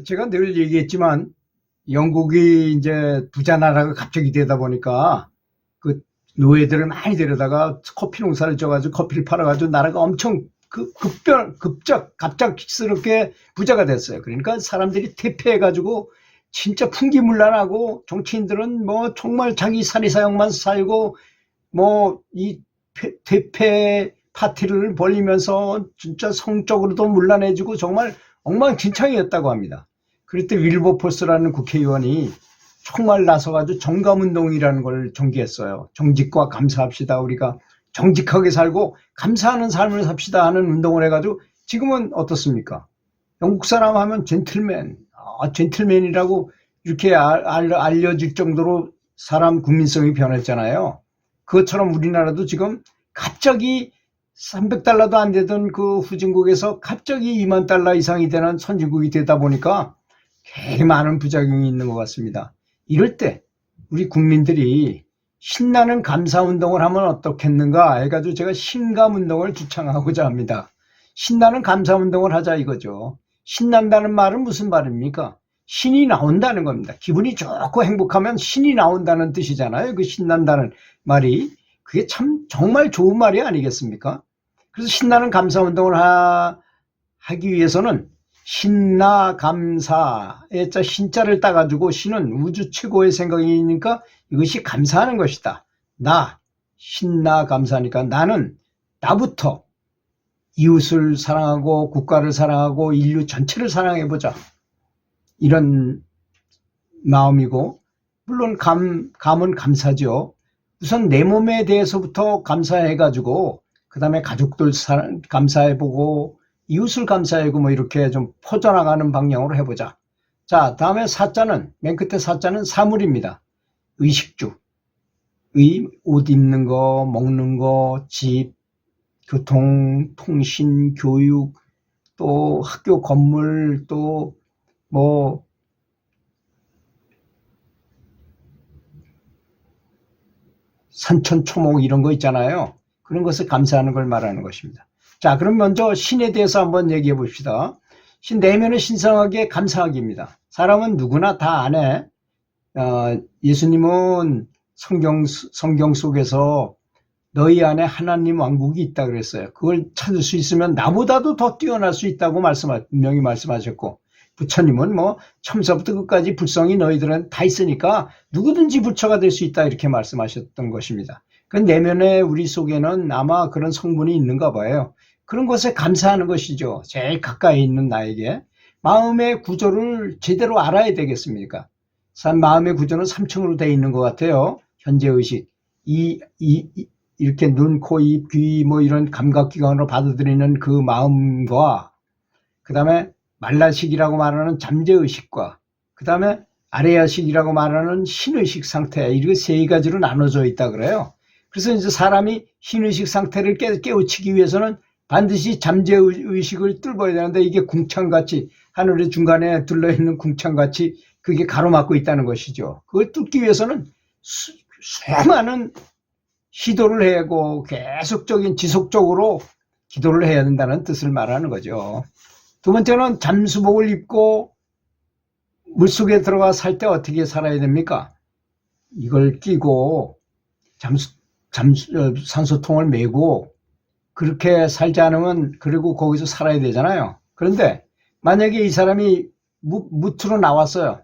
제가 늘 얘기했지만 영국이 이제 부자 나라가 갑자기 되다 보니까 그 노예들을 많이 데려다가 커피 농사를 져가지고 커피를 팔아가지고 나라가 엄청 갑작스럽게 부자가 됐어요. 그러니까 사람들이 퇴폐해가지고 진짜 풍기문란하고 정치인들은 뭐 정말 자기 사리사욕만 살고 뭐 이 퇴폐 파티를 벌리면서 진짜 성적으로도 문란해지고 정말 엉망진창이었다고 합니다. 그럴 때 윌버포스라는 국회의원이 정말 나서가지고 정감운동이라는 걸 전개했어요. 정직과 감사합시다. 우리가 정직하게 살고 감사하는 삶을 삽시다 하는 운동을 해가지고 지금은 어떻습니까? 영국 사람 하면 젠틀맨, 젠틀맨이라고 이렇게 알려질 정도로 사람 국민성이 변했잖아요. 그것처럼 우리나라도 지금 갑자기 300달러도 안 되던 그 후진국에서 갑자기 2만 달러 이상이 되는 선진국이 되다 보니까 굉장히 많은 부작용이 있는 것 같습니다. 이럴 때 우리 국민들이 신나는 감사운동을 하면 어떻겠는가 해가지고 제가 신감운동을 주창하고자 합니다. 신나는 감사운동을 하자 이거죠. 신난다는 말은 무슨 말입니까? 신이 나온다는 겁니다. 기분이 좋고 행복하면 신이 나온다는 뜻이잖아요. 그 신난다는 말이 그게 참 정말 좋은 말이 아니겠습니까? 그래서 신나는 감사운동을 하기 위해서는 신나 감사의 신자를 따가지고 신은 우주 최고의 생각이니까 이것이 감사하는 것이다. 나 신나 감사하니까 나는 나부터 이웃을 사랑하고 국가를 사랑하고 인류 전체를 사랑해보자. 이런 마음이고 물론 감은 감사죠. 우선 내 몸에 대해서부터 감사해가지고 그 다음에 가족들 감사해보고 이웃을 감사하고 뭐 이렇게 좀 퍼져나가는 방향으로 해보자. 자, 다음에 사자는 맨 끝에 사자는 사물입니다. 의식주, 옷 입는 거, 먹는 거, 집, 교통, 통신, 교육, 또 학교 건물, 또 뭐 산천초목 이런 거 있잖아요. 그런 것을 감사하는 걸 말하는 것입니다. 자, 그럼 먼저 신에 대해서 한번 얘기해 봅시다. 신 내면은 신성하게 감사하기입니다. 사람은 누구나 다 안에 예수님은 성경 속에서 너희 안에 하나님 왕국이 있다 그랬어요. 그걸 찾을 수 있으면 나보다도 더 뛰어날 수 있다고 분명히 말씀하셨고 부처님은 뭐 처음부터 끝까지 불성이 너희들은 다 있으니까 누구든지 부처가 될 수 있다 이렇게 말씀하셨던 것입니다. 그 내면에 우리 속에는 아마 그런 성분이 있는가 봐요. 그런 것에 감사하는 것이죠. 제일 가까이 있는 나에게. 마음의 구조를 제대로 알아야 되겠습니까? 마음의 구조는 3층으로 되어 있는 것 같아요. 현재의식. 이렇게 눈, 코, 입, 귀 뭐 이런 감각기관으로 받아들이는 그 마음과 그 다음에 말라식이라고 말하는 잠재의식과 그 다음에 아레아식이라고 말하는 신의식 상태 이렇게 세 가지로 나눠져 있다 그래요. 그래서 이제 사람이 신의식 상태를 깨우치기 위해서는 반드시 잠재의식을 뚫어야 되는데 이게 궁창같이 하늘의 중간에 둘러있는 궁창같이 그게 가로막고 있다는 것이죠. 그걸 뚫기 위해서는 수많은 시도를 해야 하고 계속적인 지속적으로 기도를 해야 된다는 뜻을 말하는 거죠. 두 번째는 잠수복을 입고 물속에 들어가 살 때 어떻게 살아야 됩니까? 이걸 끼고 산소통을 메고 그렇게 살지 않으면 그리고 거기서 살아야 되잖아요. 그런데 만약에 이 사람이 무트로 나왔어요.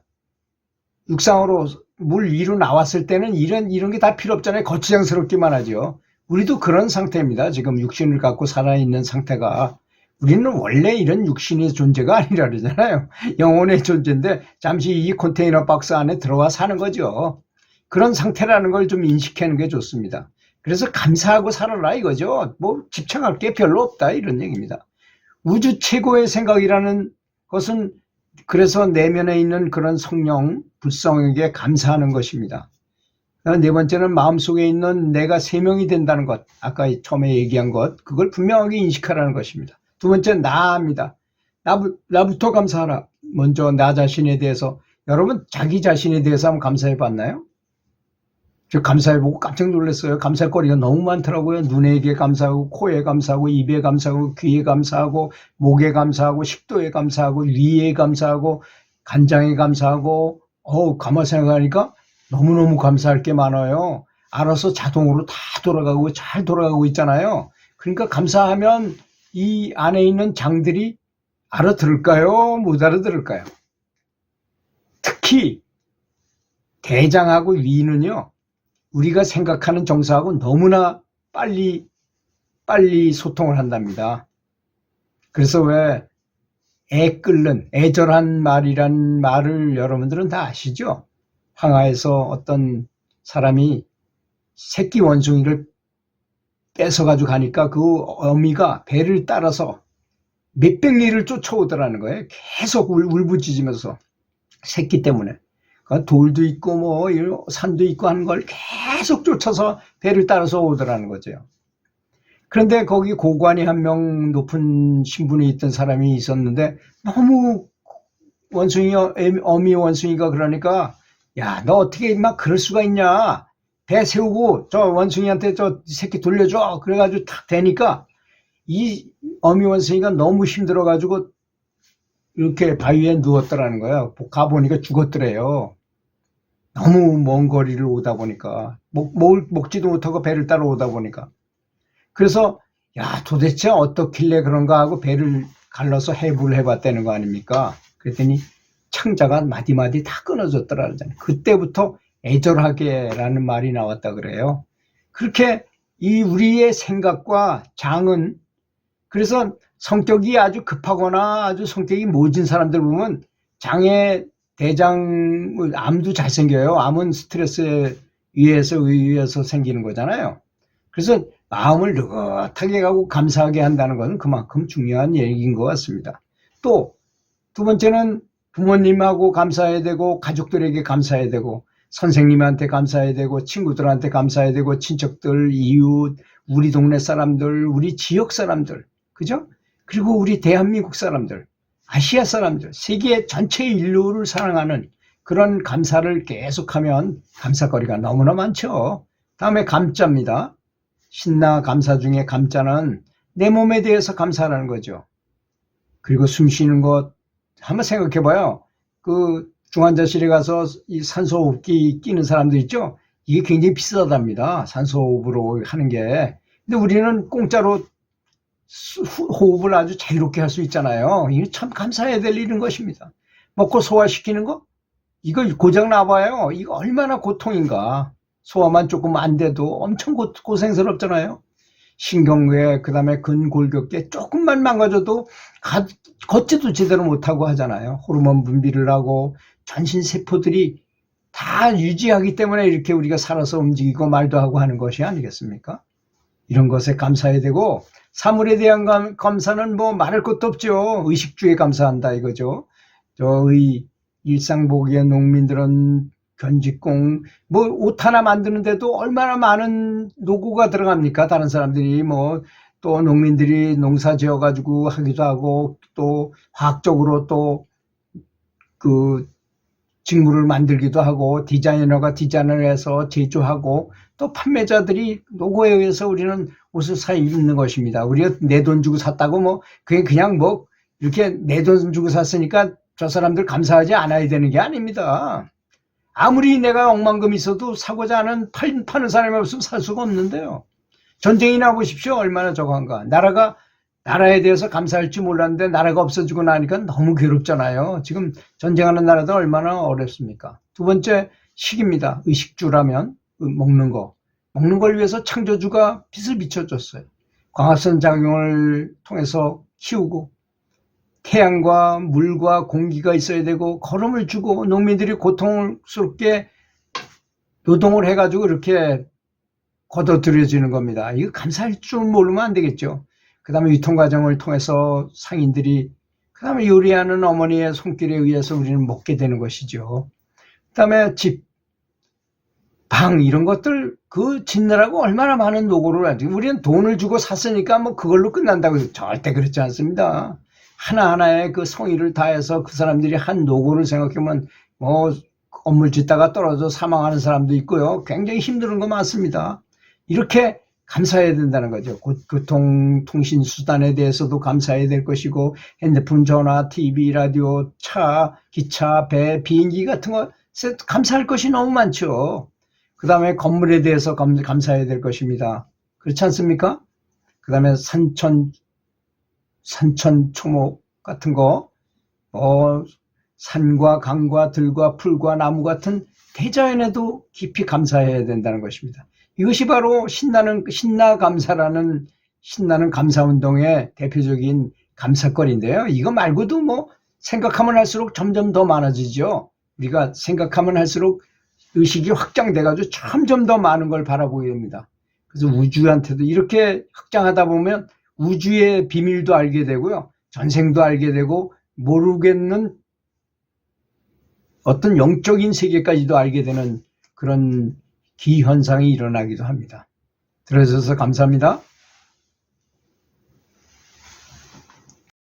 육상으로 물 위로 나왔을 때는 이런 게 다 필요 없잖아요. 거추장스럽기만 하죠. 우리도 그런 상태입니다. 지금 육신을 갖고 살아있는 상태가. 우리는 원래 이런 육신의 존재가 아니라 그러잖아요. 영혼의 존재인데 잠시 이 컨테이너 박스 안에 들어와 사는 거죠. 그런 상태라는 걸 좀 인식하는 게 좋습니다. 그래서 감사하고 살아라 이거죠. 뭐 집착할 게 별로 없다 이런 얘기입니다. 우주 최고의 생각이라는 것은 그래서 내면에 있는 그런 성령, 불성에게 감사하는 것입니다. 네 번째는 마음속에 있는 내가 세명이 된다는 것, 아까 처음에 얘기한 것, 그걸 분명하게 인식하라는 것입니다. 두 번째는 나입니다. 나부터 감사하라. 먼저 나 자신에 대해서, 여러분 자기 자신에 대해서 한번 감사해 봤나요? 저 감사해보고 깜짝 놀랐어요. 감사거리가 너무 많더라고요. 눈에게 감사하고, 코에 감사하고, 입에 감사하고, 귀에 감사하고, 목에 감사하고, 식도에 감사하고, 위에 감사하고, 간장에 감사하고, 가만 생각하니까 너무너무 감사할 게 많아요. 알아서 자동으로 다 돌아가고, 잘 돌아가고 있잖아요. 그러니까 감사하면 이 안에 있는 장들이 알아들을까요? 못 알아들을까요? 특히 대장하고 위는요, 우리가 생각하는 정서하고 너무나 빨리 소통을 한답니다. 그래서 왜 끓는, 애절한 말이란 말을 여러분들은 다 아시죠? 황하에서 어떤 사람이 새끼 원숭이를 뺏어가지고 가니까 그 어미가 배를 따라서 몇백 리를 쫓아오더라는 거예요. 계속 울부짖으면서 새끼 때문에. 돌도 있고 뭐 산도 있고 하는 걸 계속 쫓아서 배를 따라서 오더라는 거죠. 그런데 거기 고관이 한 명 높은 신분에 있던 사람이 있었는데 너무 어미 원숭이가 그러니까 야, 너 어떻게 막 그럴 수가 있냐. 배 세우고 저 원숭이한테 저 새끼 돌려줘. 그래가지고 탁 대니까 이 어미 원숭이가 너무 힘들어가지고 이렇게 바위에 누웠더라는 거야. 가보니까 죽었더래요. 너무 먼 거리를 오다 보니까 먹지도 못하고 배를 따라 오다 보니까. 그래서 야, 도대체 어떻길래 그런가 하고 배를 갈라서 해부를 해봤다는 거 아닙니까? 그랬더니 창자가 마디마디 다 끊어졌더라잖아요. 그때부터 애절하게라는 말이 나왔다 그래요. 그렇게 이 우리의 생각과 장은, 그래서 성격이 아주 급하거나 아주 성격이 모진 사람들 보면 장에 대장, 암도 잘 생겨요. 암은 스트레스에 의해서 생기는 거잖아요. 그래서 마음을 느긋하게 가고 감사하게 한다는 것은 그만큼 중요한 얘기인 것 같습니다. 또 두 번째는 부모님하고 감사해야 되고, 가족들에게 감사해야 되고, 선생님한테 감사해야 되고, 친구들한테 감사해야 되고, 친척들, 이웃, 우리 동네 사람들, 우리 지역 사람들, 그죠? 그리고 우리 대한민국 사람들, 아시아 사람들, 세계 전체 인류를 사랑하는 그런 감사를 계속하면 감사거리가 너무나 많죠. 다음에 감자입니다. 신나 감사 중에 감자는 내 몸에 대해서 감사하는 거죠. 그리고 숨 쉬는 것 한번 생각해봐요. 그 중환자실에 가서 이 산소호흡기 끼는 사람들 있죠? 이게 굉장히 비싸답니다. 산소호흡으로 하는 게. 근데 우리는 공짜로 호흡을 아주 자유롭게 할 수 있잖아요. 이게 참 감사해야 될 일인 것입니다. 먹고 소화시키는 거? 이거 고장 나봐요. 이거 얼마나 고통인가. 소화만 조금 안 돼도 엄청 고생스럽잖아요. 신경계, 그 다음에 근골격계 조금만 망가져도 걷지도 제대로 못하고 하잖아요. 호르몬 분비를 하고 전신 세포들이 다 유지하기 때문에 이렇게 우리가 살아서 움직이고 말도 하고 하는 것이 아니겠습니까? 이런 것에 감사해야 되고, 사물에 대한 감사는 뭐 말할 것도 없죠. 의식주에 감사한다 이거죠. 저의 일상복의 농민들은 견직공, 뭐 옷 하나 만드는데도 얼마나 많은 노고가 들어갑니까? 다른 사람들이 뭐 또 농민들이 농사 지어가지고 하기도 하고, 또 화학적으로 또 그 직물을 만들기도 하고, 디자이너가 디자인을 해서 제조하고, 또 판매자들이 노고에 의해서 우리는 옷을 사 입는 것입니다. 우리가 내 돈 주고 샀다고 뭐 그게 그냥 뭐 이렇게 내 돈 주고 샀으니까 저 사람들 감사하지 않아야 되는 게 아닙니다. 아무리 내가 억만금 있어도 사고자 하는 파는 사람이 없으면 살 수가 없는데요. 전쟁이나 보십시오. 얼마나 저거한가. 나라에 대해서 감사할 줄 몰랐는데 나라가 없어지고 나니까 너무 괴롭잖아요. 지금 전쟁하는 나라도 얼마나 어렵습니까? 두 번째, 식입니다. 의식주라면 먹는 거. 먹는 걸 위해서 창조주가 빛을 비춰줬어요. 광합성 작용을 통해서 키우고, 태양과 물과 공기가 있어야 되고, 거름을 주고, 농민들이 고통스럽게 노동을 해가지고 이렇게 걷어들여지는 겁니다. 이거 감사할 줄 모르면 안 되겠죠. 그 다음에 유통 과정을 통해서 상인들이, 그 다음에 요리하는 어머니의 손길에 의해서 우리는 먹게 되는 것이죠. 그 다음에 집, 방, 이런 것들 그 짓느라고 얼마나 많은 노고를 하지. 우리는 돈을 주고 샀으니까 뭐 그걸로 끝난다고 해서 절대 그렇지 않습니다. 하나하나의 그 성의를 다해서 그 사람들이 한 노고를 생각하면 뭐 건물 짓다가 떨어져 사망하는 사람도 있고요. 굉장히 힘든 거 많습니다. 이렇게 감사해야 된다는 거죠. 교통통신수단에 대해서도 감사해야 될 것이고, 핸드폰, 전화, TV, 라디오, 차, 기차, 배, 비행기 같은 것에 감사할 것이 너무 많죠. 그 다음에 건물에 대해서 감사해야 될 것입니다. 그렇지 않습니까? 그 다음에 산천, 초목 같은 거, 산과 강과 들과 풀과 나무 같은 대자연에도 깊이 감사해야 된다는 것입니다. 이것이 바로 신나감사라는 신나는 감사운동의 대표적인 감사거리인데요. 이거 말고도 뭐 생각하면 할수록 점점 더 많아지죠. 우리가 생각하면 할수록 의식이 확장돼가지고 점점 더 많은 걸 바라보게 됩니다. 그래서 우주한테도 이렇게 확장하다 보면 우주의 비밀도 알게 되고요. 전생도 알게 되고 모르겠는 어떤 영적인 세계까지도 알게 되는 그런 기현상이 일어나기도 합니다. 들어주셔서 감사합니다.